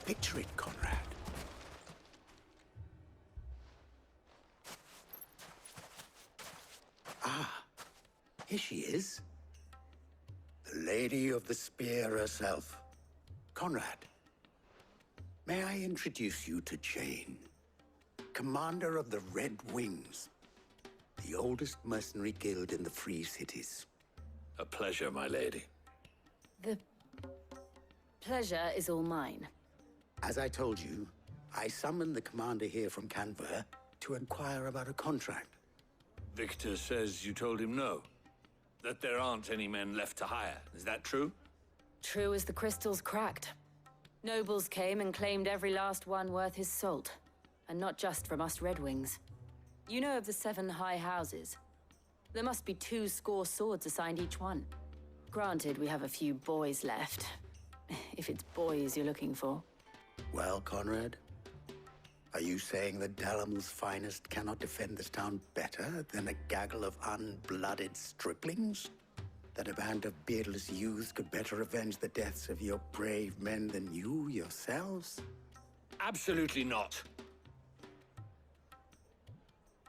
Picture it, Conrad. Ah, here she is. The Lady of the Spear herself. Conrad, may I introduce you to Jane, commander of the Red Wings, the oldest mercenary guild in the Free Cities. A pleasure, my lady. The pleasure is all mine. As I told you, I summoned the commander here from Canver to inquire about a contract. Victor says you told him no. That there aren't any men left to hire. Is that true? True as the crystals cracked. Nobles came and claimed every last one worth his salt. And not just from us Red Wings. You know of the 7 high houses. There must be 2 swords assigned each one. Granted, we have a few boys left. If it's boys you're looking for. Well, Conrad, are you saying that Dalam's finest cannot defend this town better than a gaggle of unblooded striplings? That a band of beardless youths could better avenge the deaths of your brave men than you yourselves? Absolutely not.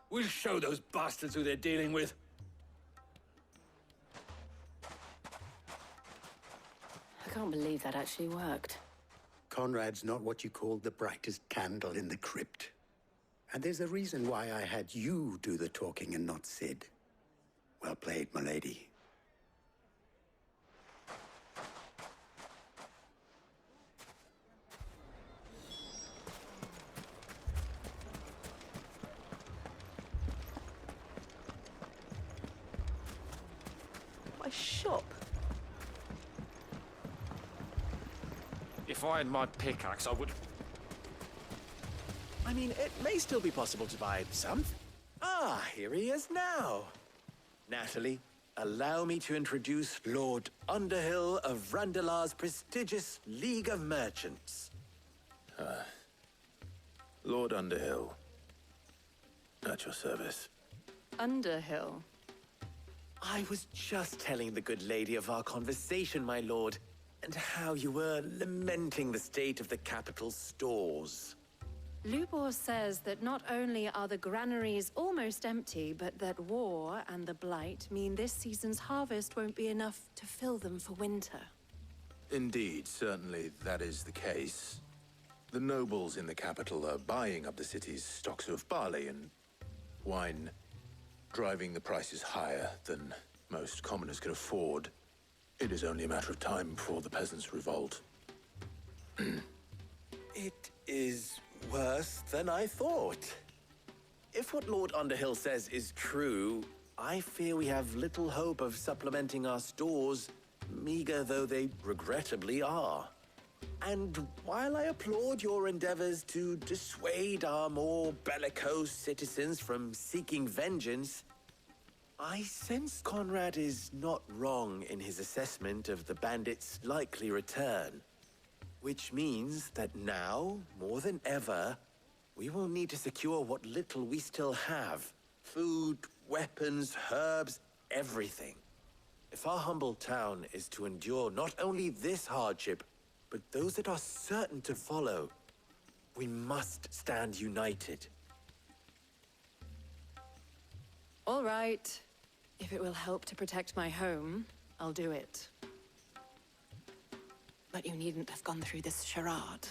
We'll show those bastards who they're dealing with. I can't believe that actually worked. Conrad's not what you call the brightest candle in the crypt. And there's a reason why I had you do the talking and not Sid. Well played, milady. My shop. If I had my pickaxe, I would... I mean, it may still be possible to buy something. Ah, here he is now. Natalie, allow me to introduce Lord Underhill of Randalar's prestigious League of Merchants. Lord Underhill. At your service. Underhill. I was just telling the good lady of our conversation, my lord, and how you were lamenting the state of the capital's stores. Lubor says that not only are the granaries almost empty, but that war and the Blight mean this season's harvest won't be enough to fill them for winter. Indeed, certainly that is the case. The nobles in the capital are buying up the city's stocks of barley and wine, driving the prices higher than most commoners can afford. It is only a matter of time before the peasants revolt. It is worse than I thought. If what Lord Underhill says is true, I fear we have little hope of supplementing our stores, meager though they regrettably are. And while I applaud your endeavors to dissuade our more bellicose citizens from seeking vengeance, I sense Conrad is not wrong in his assessment of the bandits' likely return. Which means that now, more than ever, we will need to secure what little we still have. Food, weapons, herbs, everything. If our humble town is to endure not only this hardship, but those that are certain to follow, we must stand united. All right. If it will help to protect my home, I'll do it. But you needn't have gone through this charade.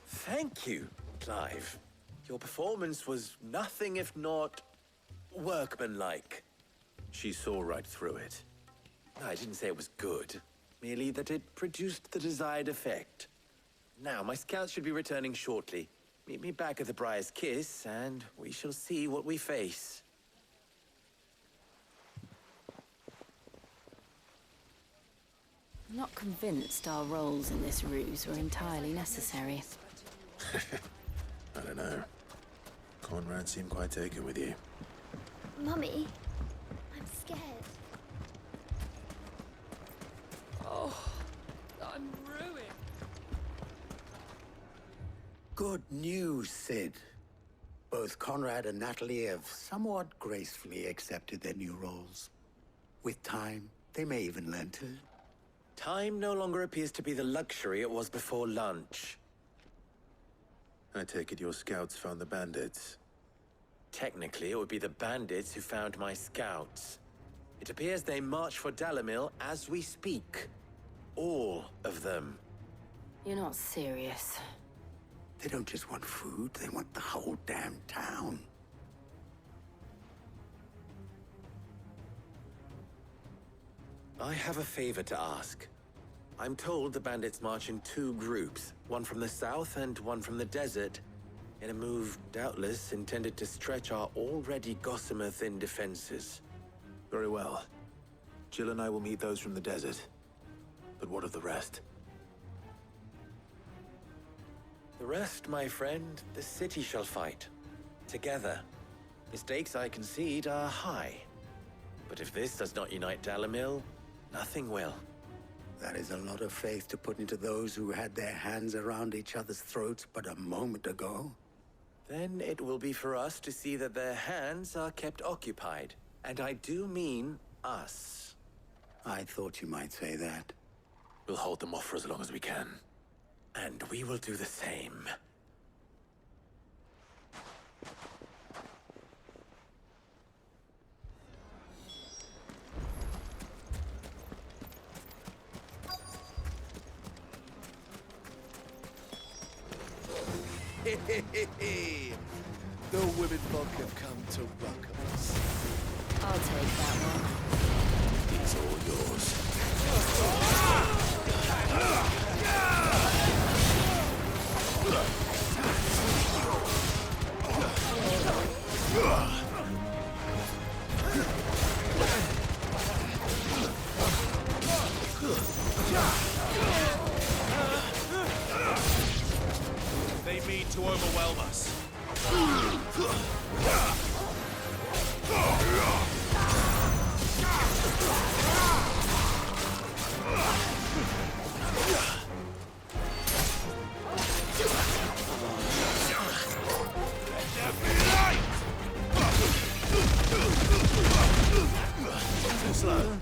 Thank you, Clive. Your performance was nothing if not workmanlike. She saw right through it. I didn't say it was good, merely that it produced the desired effect. Now, my scouts should be returning shortly. Meet me back at the Briar's Kiss, and we shall see what we face. I'm not convinced our roles in this ruse were entirely necessary. I don't know. Conrad seemed quite taken with you. Mummy, I'm scared. Oh, I'm ruined. Good news, Sid. Both Conrad and Natalie have somewhat gracefully accepted their new roles. With time, they may even learn to. Time no longer appears to be the luxury it was before lunch. I take it your scouts found the bandits. Technically, it would be the bandits who found my scouts. It appears they march for Dalimil as we speak. All of them. You're not serious. They don't just want food, they want the whole damn town. I have a favor to ask. I'm told the bandits march in two groups, one from the south and one from the desert, in a move doubtless intended to stretch our already gossamer-thin defenses. Very well. Jill and I will meet those from the desert. But what of the rest? The rest, my friend, the city shall fight. Together. The stakes, I concede, are high. But if this does not unite Dalimil, nothing will. That is a lot of faith to put into those who had their hands around each other's throats but a moment ago. Then it will be for us to see that their hands are kept occupied. And I do mean us. I thought you might say that. We'll hold them off for as long as we can. And we will do the same. The women folk have come to welcome us. I'll take that one. It's all yours. They mean to overwhelm us. Too slow.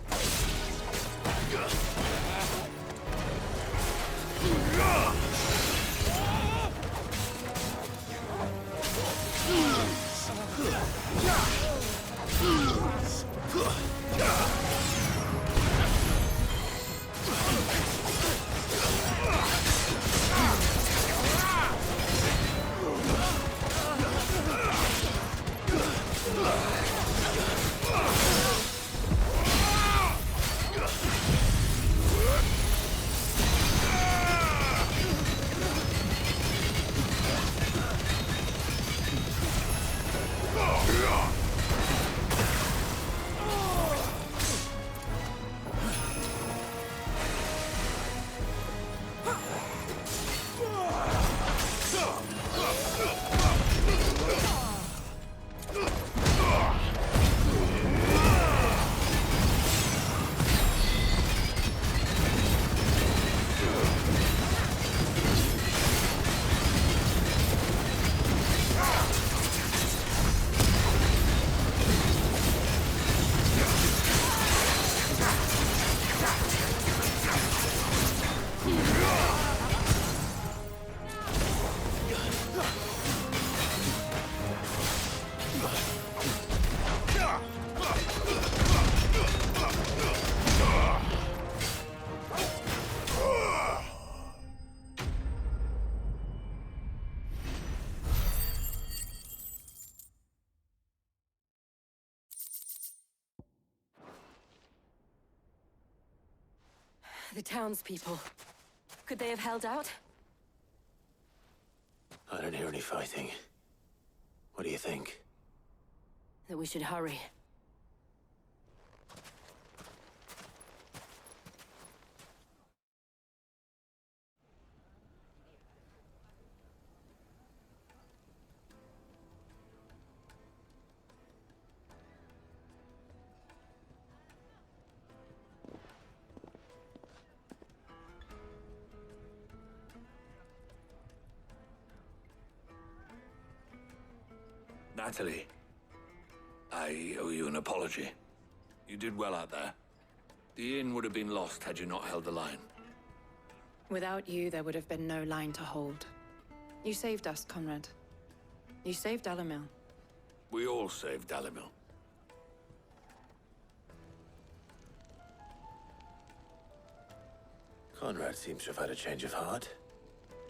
The townspeople. Could they have held out? I don't hear any fighting. What do you think? That we should hurry. Natalie, I owe you an apology. You did well out there. The inn would have been lost had you not held the line. Without you, there would have been no line to hold. You saved us, Conrad. You saved Alamil. We all saved Dalimil. Conrad seems to have had a change of heart.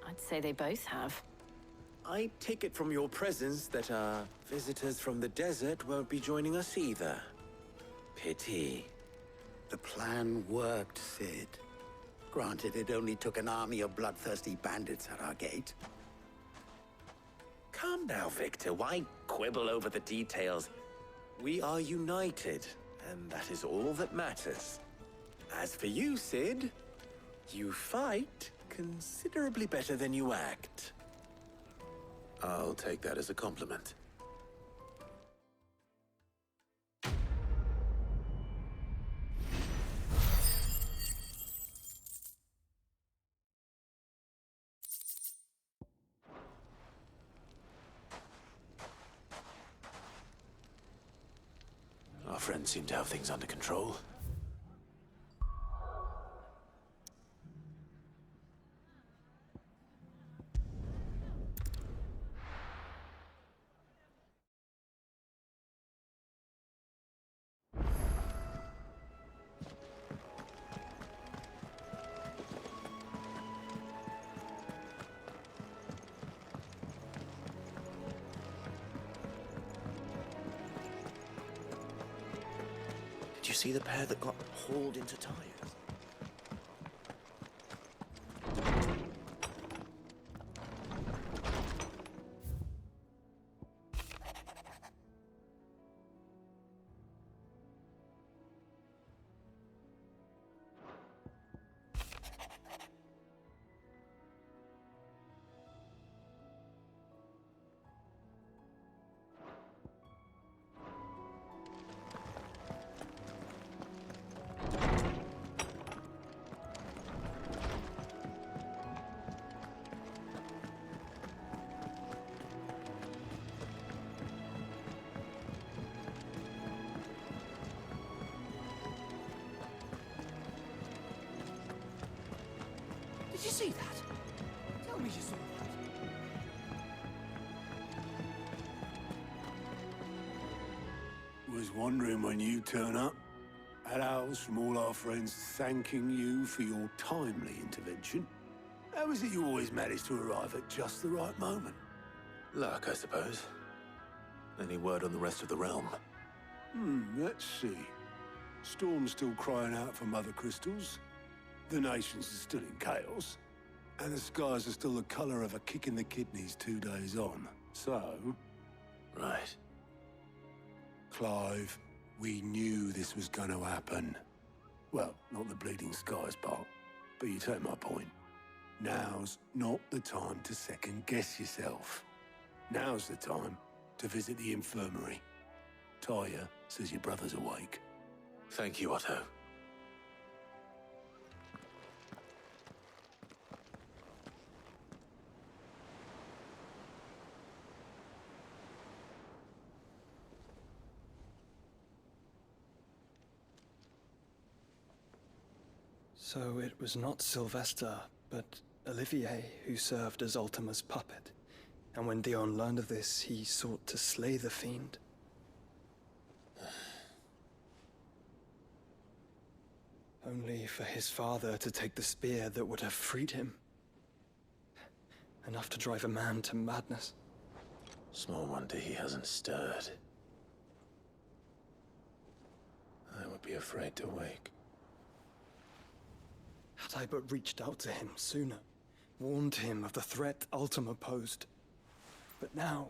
I'd say they both have. I take it from your presence that our visitors from the desert won't be joining us either. Pity. The plan worked, Cid. Granted, it only took an army of bloodthirsty bandits at our gate. Calm now, Victor. Why quibble over the details? We are united, and that is all that matters. As for you, Cid, you fight considerably better than you act. I'll take that as a compliment. Our friends seem to have things under control. Did you see the pair that got hauled into tires? Did you see that? Tell me you saw that. Was wondering when you turn up. Had owls from all our friends thanking you for your timely intervention. How is it you always manage to arrive at just the right moment? Luck, I suppose. Any word on the rest of the realm? Let's see. Storm's still crying out for Mother Crystals. The nations are still in chaos. And the skies are still the color of a kick in the kidneys 2 days on. So, Right. Clive, we knew this was going to happen. Well, not the bleeding skies part, but you take my point. Now's not the time to second-guess yourself. Now's the time to visit the infirmary. Talia says your brother's awake. Thank you, Otto. So it was not Sylvester, but Olivier who served as Ultima's puppet. And when Dion learned of this, he sought to slay the fiend. Only for his father to take the spear that would have freed him. Enough to drive a man to madness. Small wonder he hasn't stirred. I would be afraid to wake. Had I but reached out to him sooner, warned him of the threat Ultima posed. But now,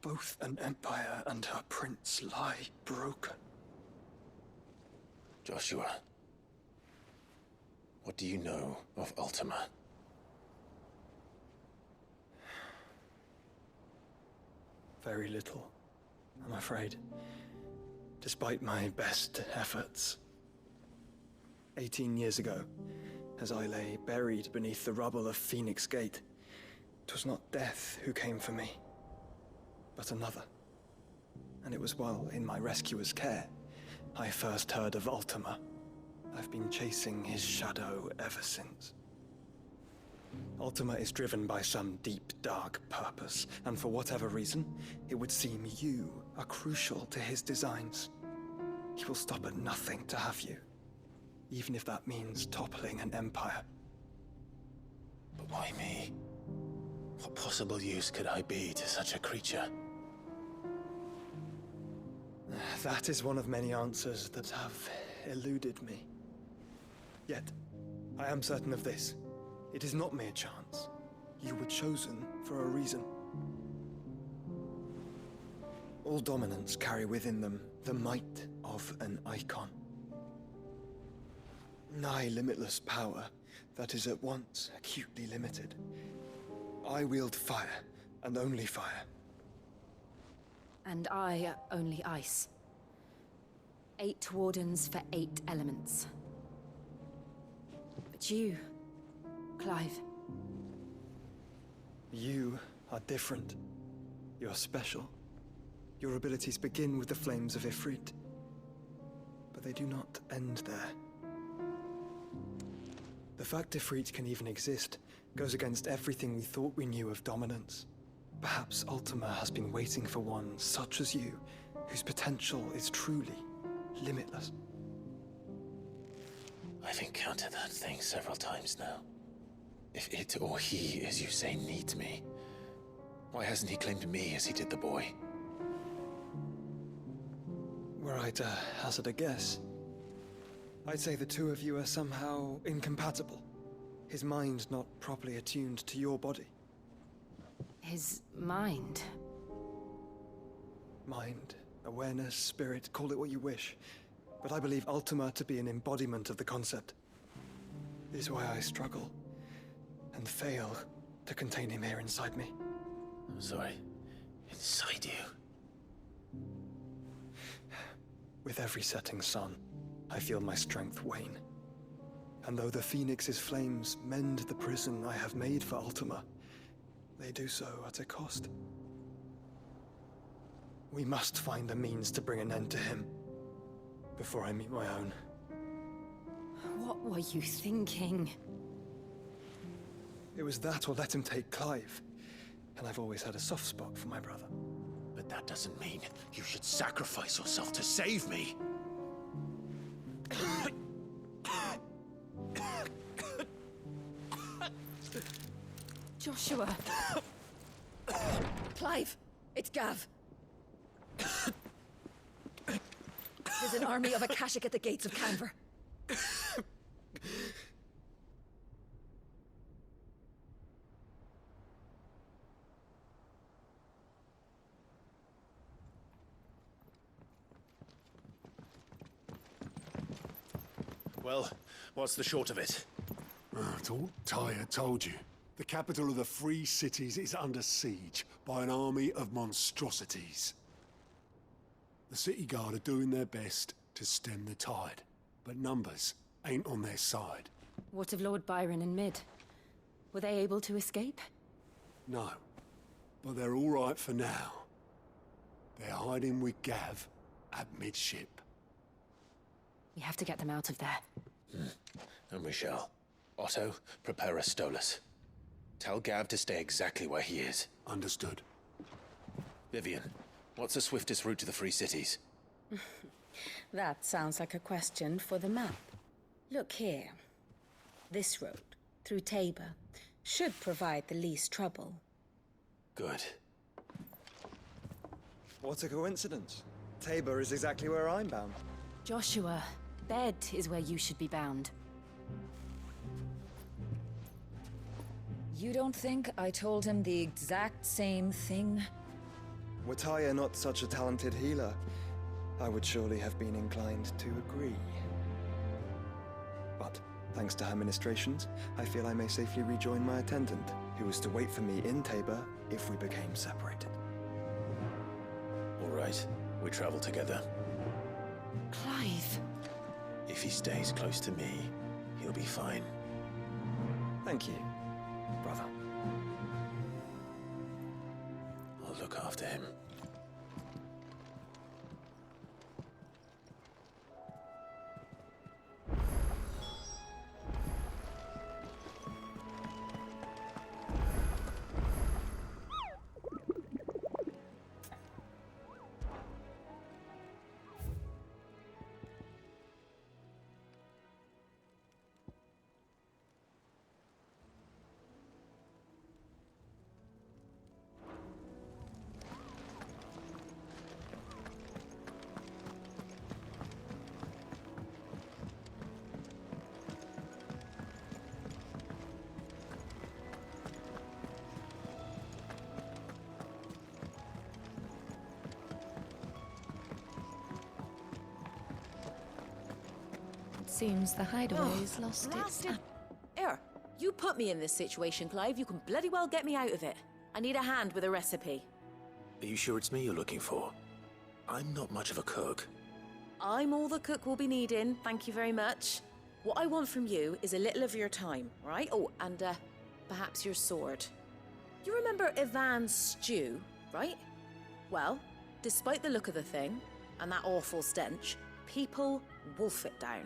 both an empire and her prince lie broken. Joshua, what do you know of Ultima? Very little, I'm afraid. Despite my best efforts. 18 years ago, as I lay buried beneath the rubble of Phoenix Gate, 'twas not death who came for me, but another. And it was while in my rescuer's care I first heard of Ultima. I've been chasing his shadow ever since. Ultima is driven by some deep, dark purpose, and for whatever reason, it would seem you are crucial to his designs. He will stop at nothing to have you, even if that means toppling an empire. But why me? What possible use could I be to such a creature? That is one of many answers that have eluded me. Yet, I am certain of this. It is not mere chance. You were chosen for a reason. All dominants carry within them the might of an icon. Nigh limitless power that is at once acutely limited. I wield fire, and only fire. And I only ice. 8 wardens for 8 elements. But you, Clive. You are different. You're special. Your abilities begin with the flames of Ifrit. But they do not end there. The fact Ifrit can even exist goes against everything we thought we knew of dominance. Perhaps Ultima has been waiting for one such as you, whose potential is truly limitless. I've encountered that thing several times now. If it or he, as you say, needs me, why hasn't he claimed me as he did the boy? Were I to hazard a guess, I'd say the two of you are somehow incompatible. His mind not properly attuned to your body. His mind. Mind, awareness, spirit, call it what you wish. But I believe Ultima to be an embodiment of the concept. This is why I struggle and fail to contain him here inside me. I'm sorry. Inside you? With every setting sun, I feel my strength wane. And though the Phoenix's flames mend the prison I have made for Ultima, they do so at a cost. We must find a means to bring an end to him before I meet my own. What were you thinking? It was that or let him take Clive. And I've always had a soft spot for my brother. But that doesn't mean you should sacrifice yourself to save me. Joshua. Clive, it's Gav. There's an army of Akashic at the gates of Canver. Well, what's the short of it? It's all Tyre told you. The capital of the Free Cities is under siege by an army of monstrosities. The city guard are doing their best to stem the tide, but numbers ain't on their side. What of Lord Byron and Mid? Were they able to escape? No, but they're all right for now. They're hiding with Gav at midship. We have to get them out of there. And we shall. Otto, prepare a Stolas. Tell Gav to stay exactly where he is. Understood. Vivian, what's the swiftest route to the Free Cities? That sounds like a question for the map. Look here. This road, through Tabor, should provide the least trouble. Good. What a coincidence. Tabor is exactly where I'm bound. Joshua, Bed is where you should be bound. You don't think I told him the exact same thing? Were Tyre not such a talented healer, I would surely have been inclined to agree. But, thanks to her ministrations, I feel I may safely rejoin my attendant, who was to wait for me in Tabor if we became separated. All right, we travel together. Clive! If he stays close to me, he'll be fine. Thank you, brother. I'll look after him. Seems the hideaway's lost its... Blasted... Here, you put me in this situation, Clive. You can bloody well get me out of it. I need a hand with a recipe. Are you sure it's me you're looking for? I'm not much of a cook. I'm all the cook will be needing, thank you very much. What I want from you is a little of your time, right? Oh, and perhaps your sword. You remember Ivan's stew, right? Well, despite the look of the thing, and that awful stench, people wolf it down.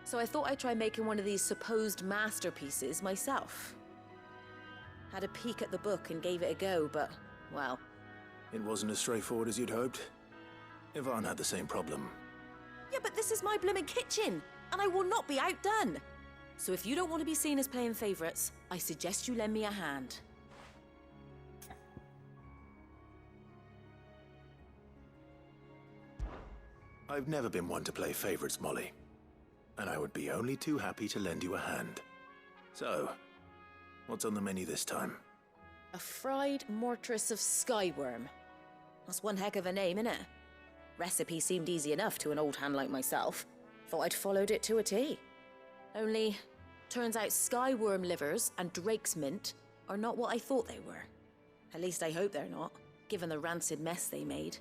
So I thought I'd try making one of these supposed masterpieces myself. Had a peek at the book and gave it a go, but, well... It wasn't as straightforward as you'd hoped. Ivan had the same problem. Yeah, but this is my blooming kitchen, and I will not be outdone. So if you don't want to be seen as playing favourites, I suggest you lend me a hand. I've never been one to play favorites, Molly. And I would be only too happy to lend you a hand. So, what's on the menu this time? A fried mortress of skyworm. That's one heck of a name, innit? Recipe seemed easy enough to an old hand like myself. Thought I'd followed it to a T. Only, turns out skyworm livers and drake's mint are not what I thought they were. At least I hope they're not, given the rancid mess they made.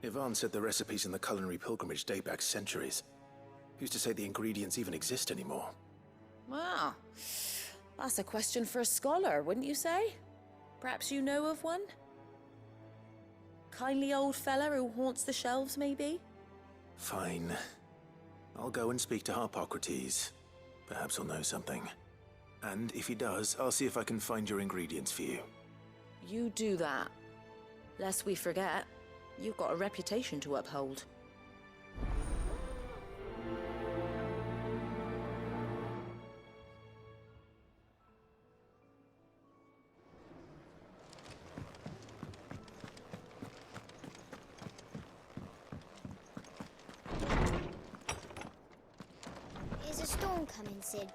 Ivan said the recipes in the culinary pilgrimage date back centuries. Who's to say the ingredients even exist anymore? Well, that's a question for a scholar, wouldn't you say? Perhaps you know of one? Kindly old fella who haunts the shelves, maybe? Fine. I'll go and speak to Harpocrates. Perhaps he'll know something. And if he does, I'll see if I can find your ingredients for you. You do that. Lest we forget, you've got a reputation to uphold. Is a storm coming, Sid?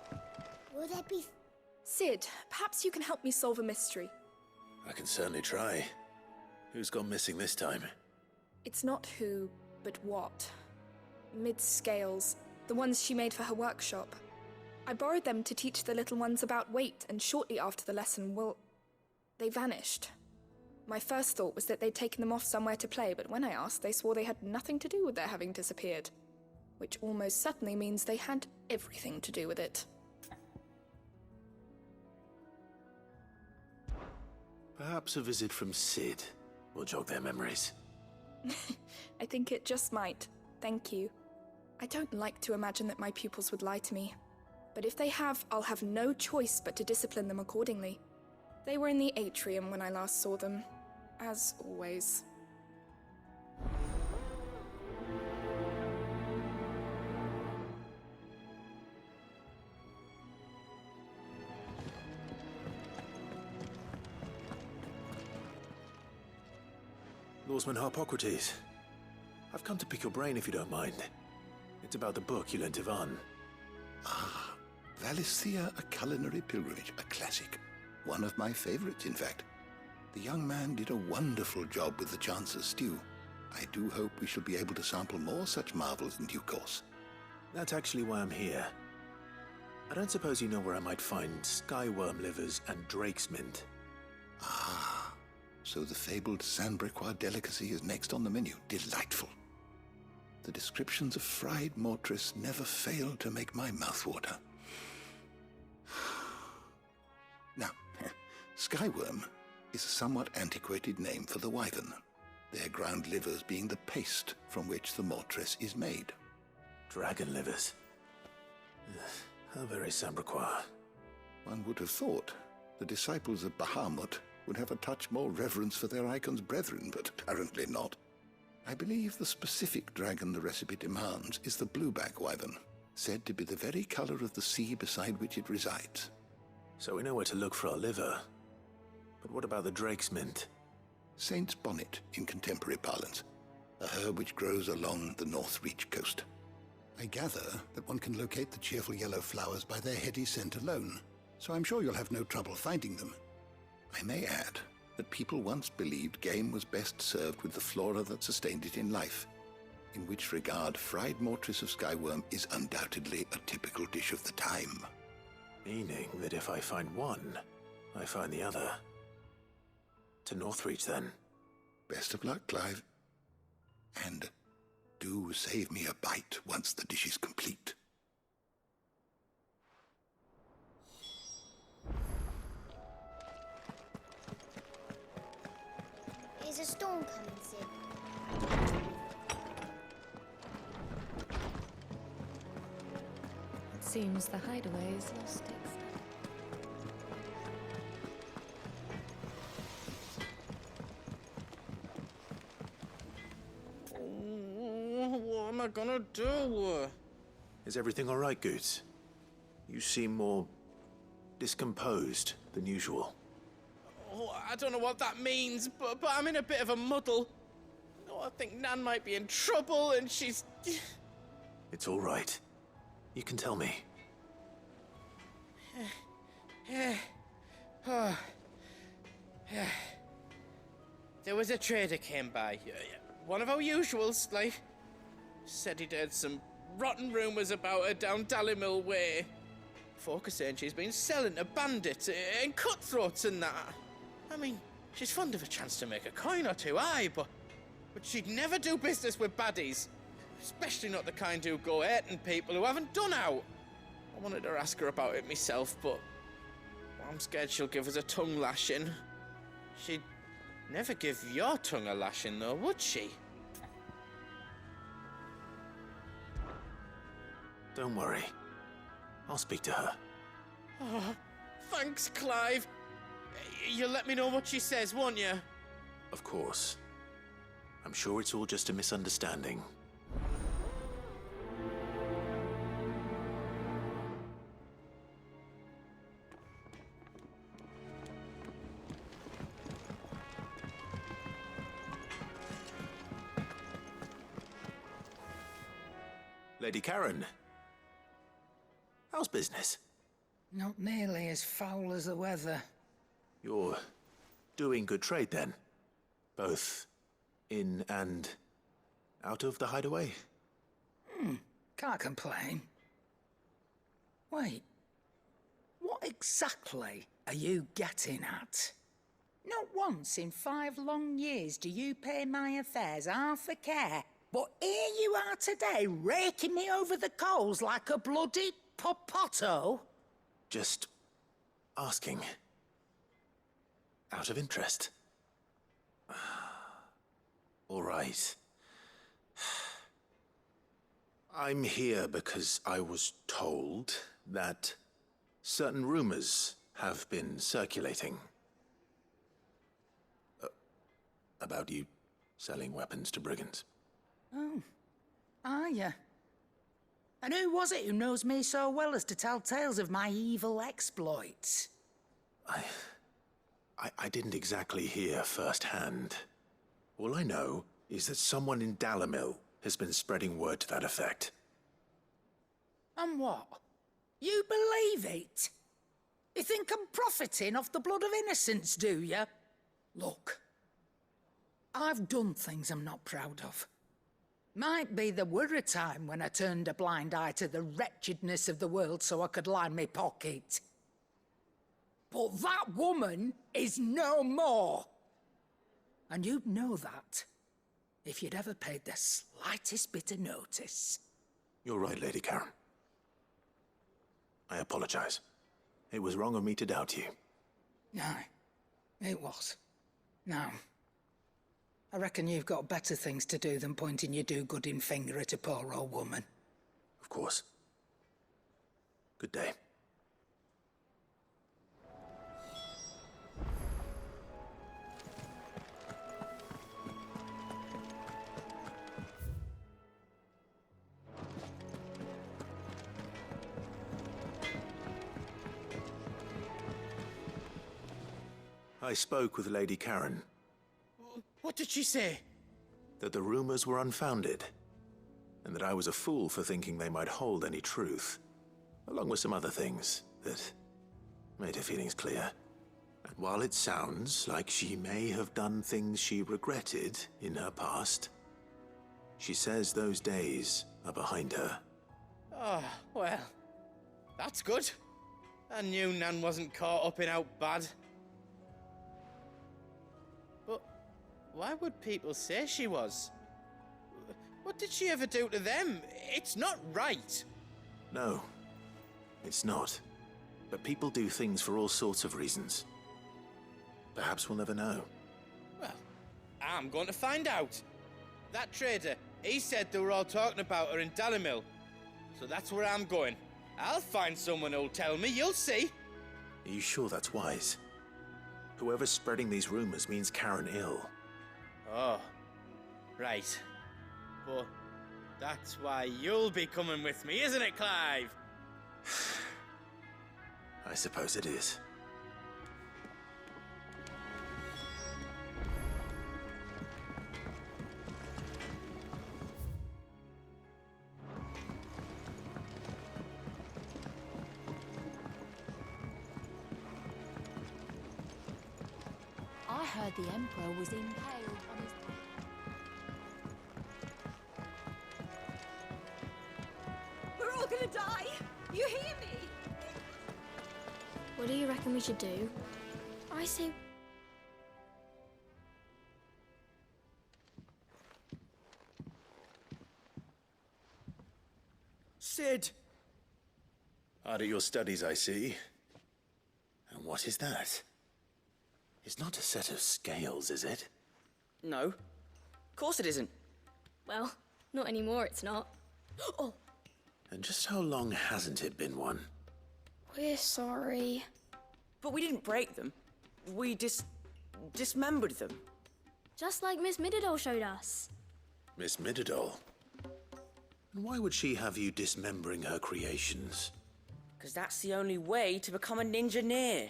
Will there be... Sid, perhaps you can help me solve a mystery. I can certainly try. Who's gone missing this time? It's not who, but what. Mid's scales, the ones she made for her workshop. I borrowed them to teach the little ones about weight, and shortly after the lesson, well, they vanished. My first thought was that they'd taken them off somewhere to play, but when I asked, they swore they had nothing to do with their having disappeared. Which almost certainly means they had everything to do with it. Perhaps a visit from Sid will jog their memories. I think it just might. Thank you. I don't like to imagine that my pupils would lie to me. But if they have, I'll have no choice but to discipline them accordingly. They were in the atrium when I last saw them, as always. Lawsman Harpocrates. I've come to pick your brain if you don't mind. It's about the book you lent Ivan. Ah, Valisthea, A Culinary Pilgrimage, a classic. One of my favorites, in fact. The young man did a wonderful job with the Chance's stew. I do hope we shall be able to sample more such marvels in due course. That's actually why I'm here. I don't suppose you know where I might find skyworm livers and drake's mint. Ah, so the fabled Sanbriquois delicacy is next on the menu. Delightful. The descriptions of fried mortress never fail to make my mouth water. Now, skyworm is a somewhat antiquated name for the wyvern, their ground livers being the paste from which the mortress is made. Dragon livers. How very Sanbriquois. One would have thought the disciples of Bahamut would have a touch more reverence for their icon's brethren, but apparently not. I believe the specific dragon the recipe demands is the blueback wyvern, said to be the very color of the sea beside which it resides. So we know where to look for our liver. But what about the drake's mint? Saint's bonnet in contemporary parlance, a herb which grows along the North Reach coast. I gather that one can locate the cheerful yellow flowers by their heady scent alone, so I'm sure you'll have no trouble finding them. I may add that people once believed game was best served with the flora that sustained it in life. In which regard, fried mortress of skyworm is undoubtedly a typical dish of the time. Meaning that if I find one, I find the other. To Northreach, then. Best of luck, Clive. And do save me a bite once the dish is complete. Is a storm coming, Sid? It seems the hideaway is lost its... What am I gonna do? Is everything all right, Goots? You seem more discomposed than usual. Oh, I don't know what that means, but I'm in a bit of a muddle. Oh, I think Nan might be in trouble, and she's... It's all right. You can tell me. There was a trader came by. One of our usuals, like. Said he'd heard some rotten rumours about her down Dallimil Way. Folk are saying she's been selling to bandits and cutthroats and that. I mean, she's fond of a chance to make a coin or two, aye, but she'd never do business with baddies. Especially not the kind who go hurting people who haven't done out. I wanted to ask her about it myself, but I'm scared she'll give us a tongue lashing. She'd never give your tongue a lashing, though, would she? Don't worry. I'll speak to her. Oh, thanks, Clive. You'll let me know what she says, won't you? Of course. I'm sure it's all just a misunderstanding. Lady Karen. How's business? Not nearly as foul as the weather. You're doing good trade, then? Both in and out of the hideaway? Can't complain. Wait. What exactly are you getting at? Not once in 5 long years do you pay my affairs half a care. But here you are today, raking me over the coals like a bloody popoto. Just asking. Out of interest. All right. I'm here because I was told that certain rumors have been circulating. About you selling weapons to brigands. Oh, are you? And who was it who knows me so well as to tell tales of my evil exploits? I didn't exactly hear firsthand. All I know is that someone in Dallimil has been spreading word to that effect. And what? You believe it? You think I'm profiting off the blood of innocents, do you? Look, I've done things I'm not proud of. Might be there were a time when I turned a blind eye to the wretchedness of the world so I could line my pocket. But that woman is no more. And you'd know that if you'd ever paid the slightest bit of notice. You're right, Lady Karen. I apologize. It was wrong of me to doubt you. No, it was. Now, I reckon you've got better things to do than pointing your do-gooding finger at a poor old woman. Of course. Good day. I spoke with Lady Karen. What did she say? That the rumors were unfounded, and that I was a fool for thinking they might hold any truth, along with some other things that made her feelings clear. And while it sounds like she may have done things she regretted in her past, She says those days are behind her. Oh, well, that's good. I knew Nan wasn't caught up in out bad. But why would people say she was? What did she ever do to them? It's not right. No, it's not. But people do things for all sorts of reasons. Perhaps we'll never know. Well, I'm going to find out. That trader, he said they were all talking about her in Dalimil. So that's where I'm going. I'll find someone who'll tell me, you'll see. Are you sure that's wise? Whoever's spreading these rumors means Karen ill. Oh, right. But that's why you'll be coming with me, isn't it, Clive? I suppose it is. I heard the Emperor was impaled on his... We're all gonna die! You hear me? What do you reckon we should do? I say... Cid! Hard at your studies, I see. And what is that? It's not a set of scales, is it? No. Of course it isn't. Well, not anymore, it's not. Oh! And just how long hasn't it been one? We're sorry. But we didn't break them. We dismembered them. Just like Miss Mididol showed us. Miss Mididol? And why would she have you dismembering her creations? Because that's the only way to become a ninja-neer.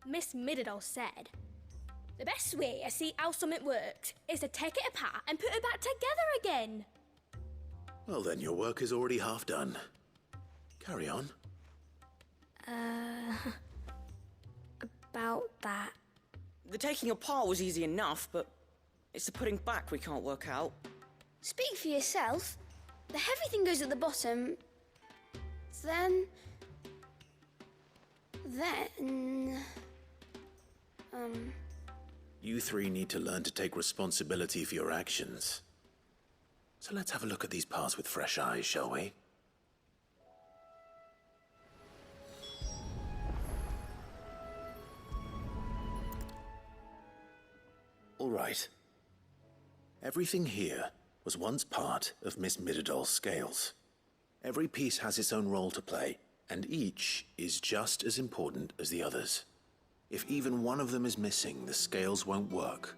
Miss Mididol said, the best way to see how something works is to take it apart and put it back together again. Well then, your work is already half done. Carry on. About that. The taking apart was easy enough, but it's the putting back we can't work out. Speak for yourself. The heavy thing goes at the bottom. Then... You three need to learn to take responsibility for your actions. So let's have a look at these parts with fresh eyes, shall we? All right. Everything here was once part of Miss Mididol's scales. Every piece has its own role to play, and each is just as important as the others. If even one of them is missing, the scales won't work.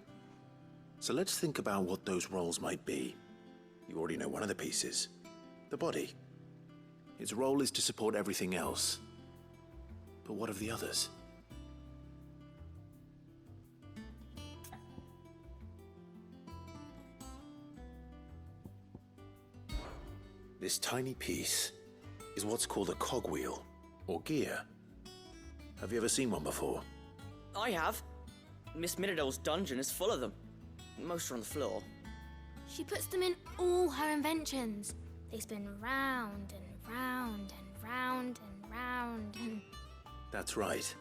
So let's think about what those roles might be. You already know one of the pieces, the body. Its role is to support everything else. But what of the others? This tiny piece is what's called a cogwheel, or gear. Have you ever seen one before? I have. Miss Mididol's dungeon is full of them. Most are on the floor. She puts them in all her inventions. They spin round and round and round and round and... That's right.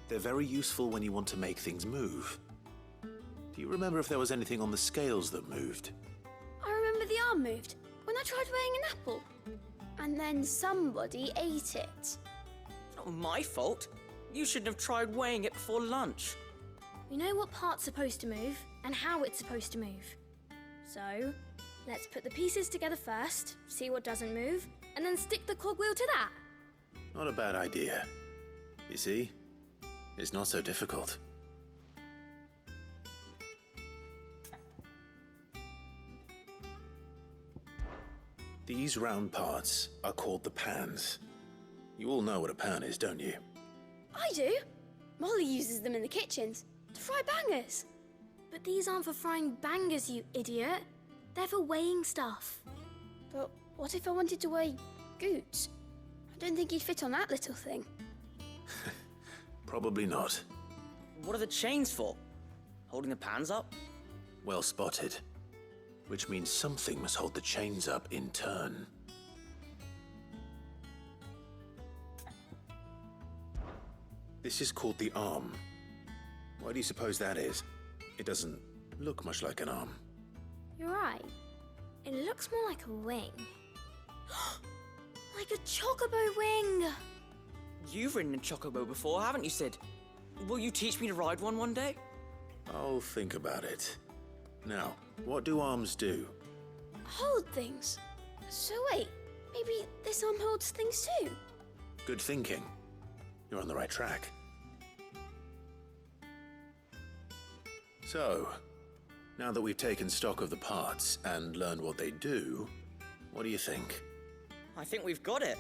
They're very useful when you want to make things move. Do you remember if there was anything on the scales that moved? I remember the arm moved when I tried weighing an apple. And then somebody ate it. It's not my fault. You shouldn't have tried weighing it before lunch. We know what part's supposed to move and how it's supposed to move. So, let's put the pieces together first, see what doesn't move, and then stick the cogwheel to that. Not a bad idea. You see? It's not so difficult. These round parts are called the pans. You all know what a pan is, don't you? I do. Molly uses them in the kitchens to fry bangers. But these aren't for frying bangers, you idiot. They're for weighing stuff. But what if I wanted to weigh Goots? I don't think he'd fit on that little thing. Probably not. What are the chains for? Holding the pans up? Well spotted. Which means something must hold the chains up in turn. This is called the arm. Why do you suppose that is? It doesn't look much like an arm. You're right. It looks more like a wing. Like a chocobo wing! You've ridden a chocobo before, haven't you, Sid? Will you teach me to ride one day? I'll think about it. Now, what do arms do? Hold things. So wait, maybe this arm holds things too? Good thinking. You're on the right track. So, now that we've taken stock of the parts and learned what they do, what do you think? I think we've got it.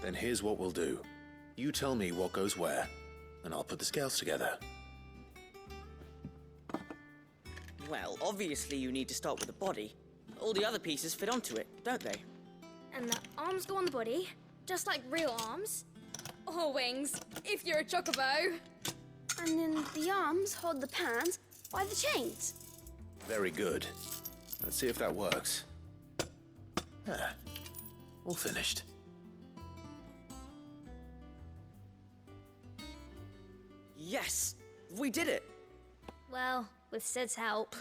Then here's what we'll do. You tell me what goes where, and I'll put the scales together. Well, obviously you need to start with the body. All the other pieces fit onto it, don't they? And the arms go on the body, just like real arms. Or wings, if you're a chocobo. And then the arms hold the pans by the chains. Very good. Let's see if that works. Ah, all finished. Yes! We did it! Well, with Sid's help.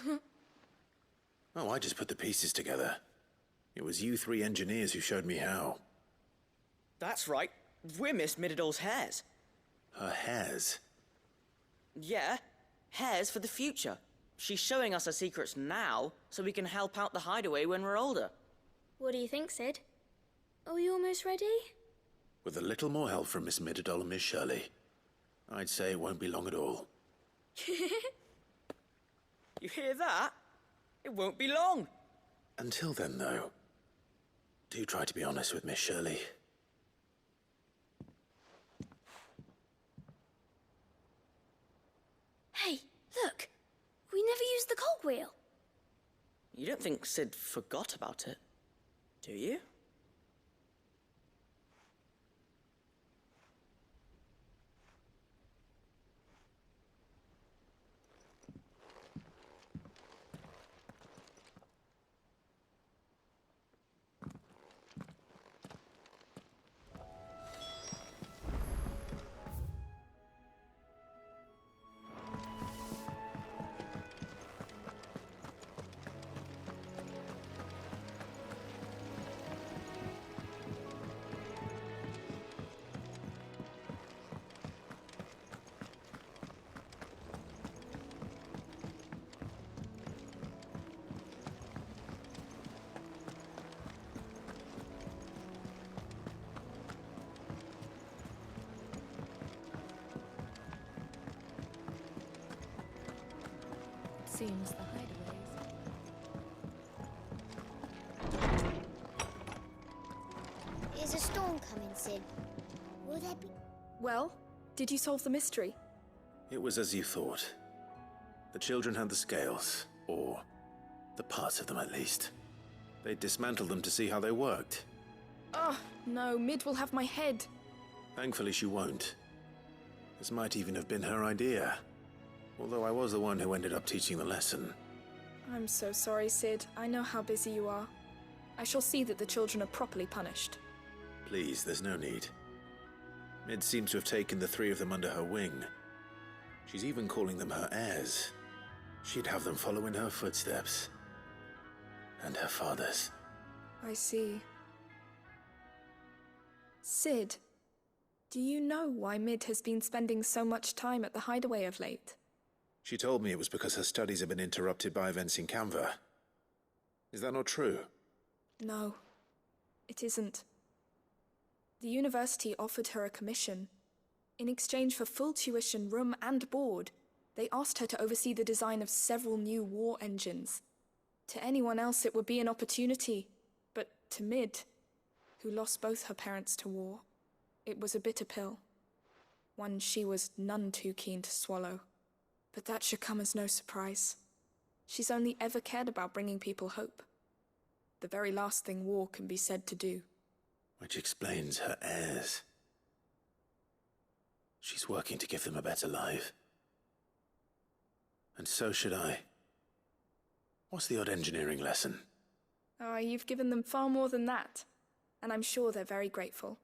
Oh, I just put the pieces together. It was you three engineers who showed me how. That's right. We're Miss Mididol's hares. Her hairs? Yeah, hares for the future. She's showing us her secrets now, so we can help out the hideaway when we're older. What do you think, Sid? Are we almost ready? With a little more help from Miss Mididol and Miss Shirley, I'd say it won't be long at all. You hear that? It won't be long. Until then, though, do try to be honest with Miss Shirley. Hey, look! We never used the cogwheel. You don't think Sid forgot about it, do you? Seems the hideaways. Is a storm coming, Sid? Will there be... Well, did you solve the mystery? It was as you thought. The children had the scales, or the parts of them at least. They dismantled them to see how they worked. Oh, no, Mid will have my head. Thankfully she won't. This might even have been her idea. Although I was the one who ended up teaching the lesson. I'm so sorry, Sid. I know how busy you are. I shall see that the children are properly punished. Please, there's no need. Mid seems to have taken the three of them under her wing. She's even calling them her heirs. She'd have them follow in her footsteps. And her father's. I see. Sid, do you know why Mid has been spending so much time at the hideaway of late? She told me it was because her studies have been interrupted by events in Canva. Is that not true? No, it isn't. The university offered her a commission. In exchange for full tuition, room and board, they asked her to oversee the design of several new war engines. To anyone else it would be an opportunity, but to Mid, who lost both her parents to war, it was a bitter pill. One she was none too keen to swallow. But that should come as no surprise. She's only ever cared about bringing people hope. The very last thing war can be said to do. Which explains her heirs. She's working to give them a better life. And so should I. What's the odd engineering lesson? Oh, you've given them far more than that. And I'm sure they're very grateful.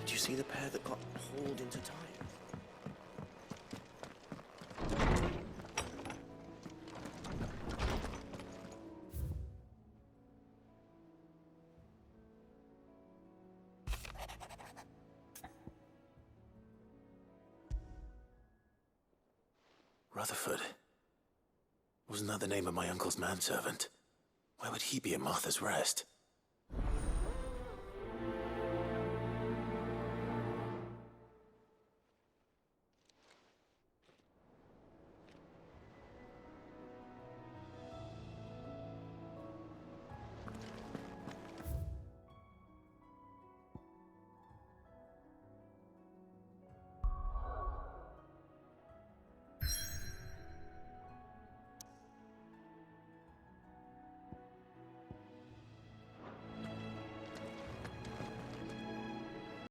Did you see the pair that got hauled into time? Rutherford. Wasn't that the name of my uncle's manservant? Where would he be at Martha's Rest?